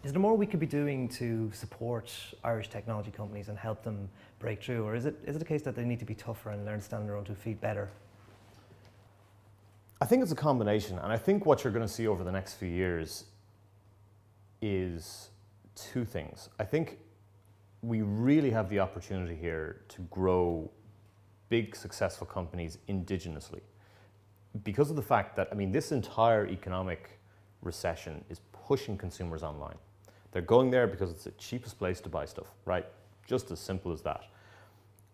Is there more we could be doing to support Irish technology companies and help them break through, or is it a case that they need to be tougher and learn to stand on their own 2 feet better? I think it's a combination, and I think what you're going to see over the next few years is 2 things. I think we really have the opportunity here to grow big, successful companies indigenously. Because of the fact that, I mean, this entire economic recession is pushing consumers online. They're going there because it's the cheapest place to buy stuff, right? Just as simple as that.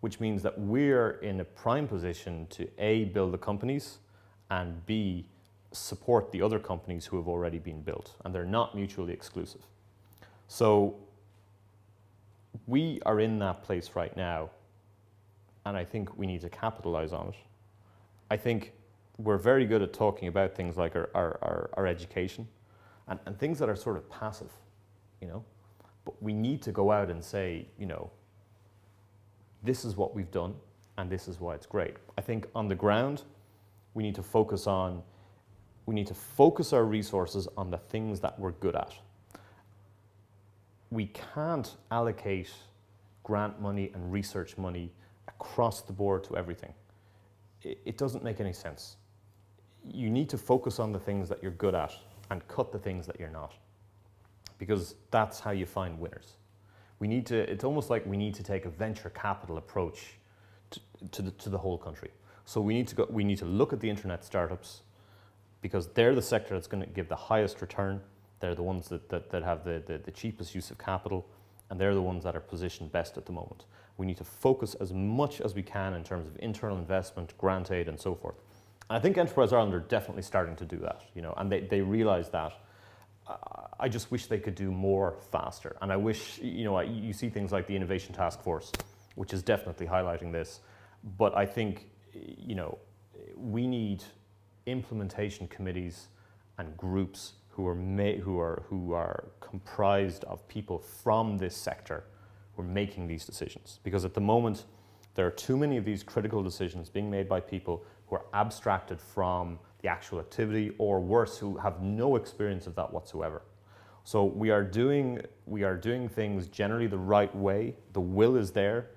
Which means that we're in a prime position to A, build the companies, and B, support the other companies who have already been built, and they're not mutually exclusive. So we are in that place right now, and I think we need to capitalize on it. I think we're very good at talking about things like our education and things that are sort of passive, you know, but we need to go out and say, you know, this is what we've done and this is why it's great. I think on the ground, we need to focus our resources on the things that we're good at. We can't allocate grant money and research money across the board to everything. It doesn't make any sense. You need to focus on the things that you're good at and cut the things that you're not, because that's how you find winners. It's almost like we need to take a venture capital approach to the whole country. So we need to look at the internet startups, because they're the sector that's going to give the highest return. They're the ones that have the cheapest use of capital, and they're the ones that are positioned best at the moment. We need to focus as much as we can in terms of internal investment, grant aid, and so forth. And I think Enterprise Ireland are definitely starting to do that, you know, and they realize that. I just wish they could do more faster. And I wish, you know, you see things like the Innovation Task Force, which is definitely highlighting this. But I think, you know, we need implementation committees and groups who are comprised of people from this sector who are making these decisions. Because at the moment, there are too many of these critical decisions being made by people who are abstracted from the actual activity, or worse, who have no experience of that whatsoever. So we are doing things generally the right way. The will is there,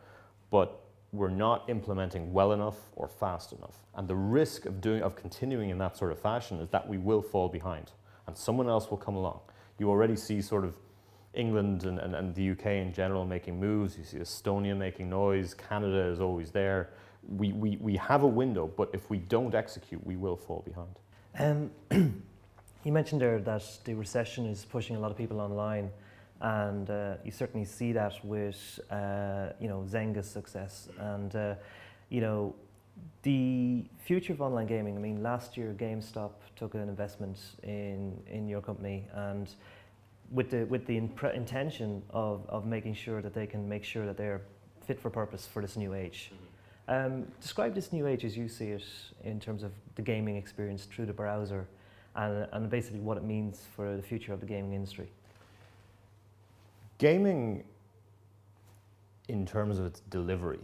but we're not implementing well enough or fast enough. And the risk of continuing in that sort of fashion is that we will fall behind, and someone else will come along. You already see sort of England and the UK in general making moves. You see Estonia making noise. Canada is always there. We have a window, but if we don't execute, we will fall behind. You mentioned there that the recession is pushing a lot of people online, and you certainly see that with you know, Zynga's success, and you know, the future of online gaming. I mean, last year GameStop took an investment in your company, and with the intention of making sure that they can make sure that they're fit for purpose for this new age. Describe this new age as you see it in terms of the gaming experience through the browser, and basically what it means for the future of the gaming industry. Gaming, in terms of its delivery,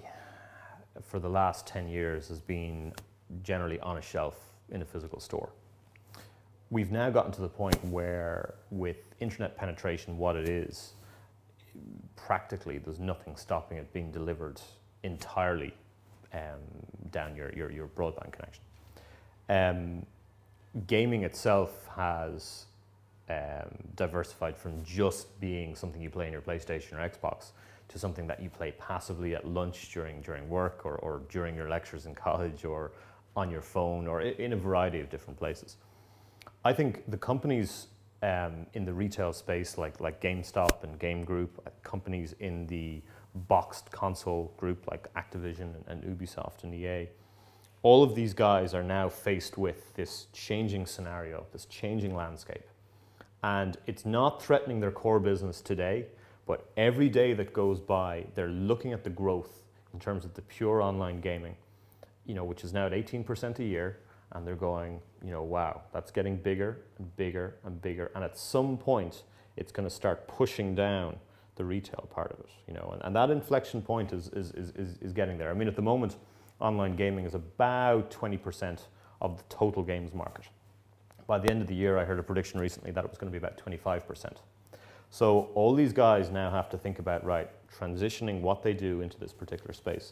for the last 10 years has been generally on a shelf in a physical store. We've now gotten to the point where, with internet penetration what it is, practically there's nothing stopping it being delivered entirely down your broadband connection. Gaming itself has diversified from just being something you play on your PlayStation or Xbox to something that you play passively at lunch during work, or during your lectures in college, or on your phone, or in a variety of different places. I think the companies in the retail space like GameStop and Game Group, companies in the boxed console group like Activision and Ubisoft and EA, all of these guys are now faced with this changing scenario, this changing landscape. And it's not threatening their core business today, but every day that goes by, they're looking at the growth in terms of the pure online gaming, you know, which is now at 18% a year, and they're going, you know, wow, that's getting bigger and bigger and bigger, and at some point, it's going to start pushing down the retail part of it, you know, and that inflection point is getting there. I mean, at the moment, online gaming is about 20% of the total games market. By the end of the year, I heard a prediction recently that it was going to be about 25%. So all these guys now have to think about, right, transitioning what they do into this particular space.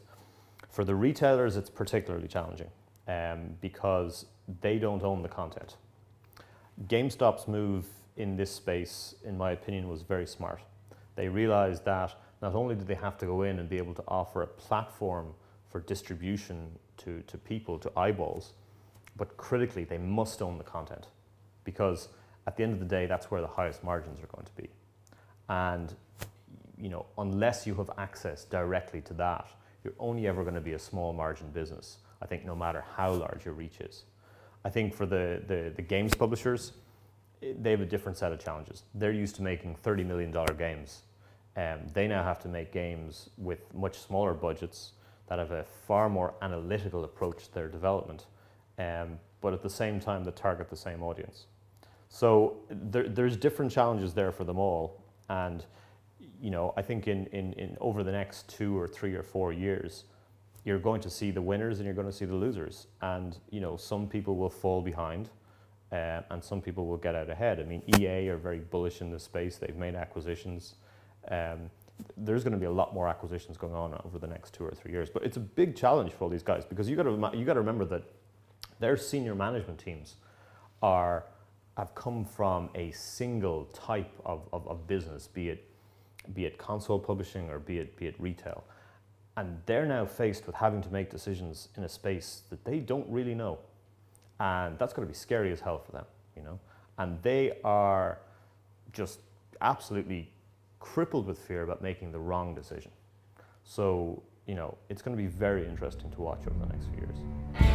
For the retailers, it's particularly challenging because they don't own the content. GameStop's move in this space, in my opinion, was very smart. They realized that not only did they have to go in and be able to offer a platform for distribution to people, to eyeballs, but critically, they must own the content, because at the end of the day, that's where the highest margins are going to be. And you know, unless you have access directly to that, you're only ever going to be a small margin business, I think, no matter how large your reach is. I think for the games publishers, they have a different set of challenges. They're used to making $30 million games. They now have to make games with much smaller budgets that have a far more analytical approach to their development, but at the same time that target the same audience. So there's different challenges there for them all, and you know, I think in over the next 2 or 3 or 4 years, you're going to see the winners and you're going to see the losers, and you know, some people will fall behind, and some people will get out ahead. I mean, EA are very bullish in this space. They've made acquisitions. There's going to be a lot more acquisitions going on over the next 2 or 3 years, but it's a big challenge for all these guys, because you got to remember that their senior management teams have come from a single type of business, be it console publishing or be it retail, and they're now faced with having to make decisions in a space that they don't really know, and that's going to be scary as hell for them, you know. And they are just absolutely crippled with fear about making the wrong decision. So, you know, it's going to be very interesting to watch over the next few years.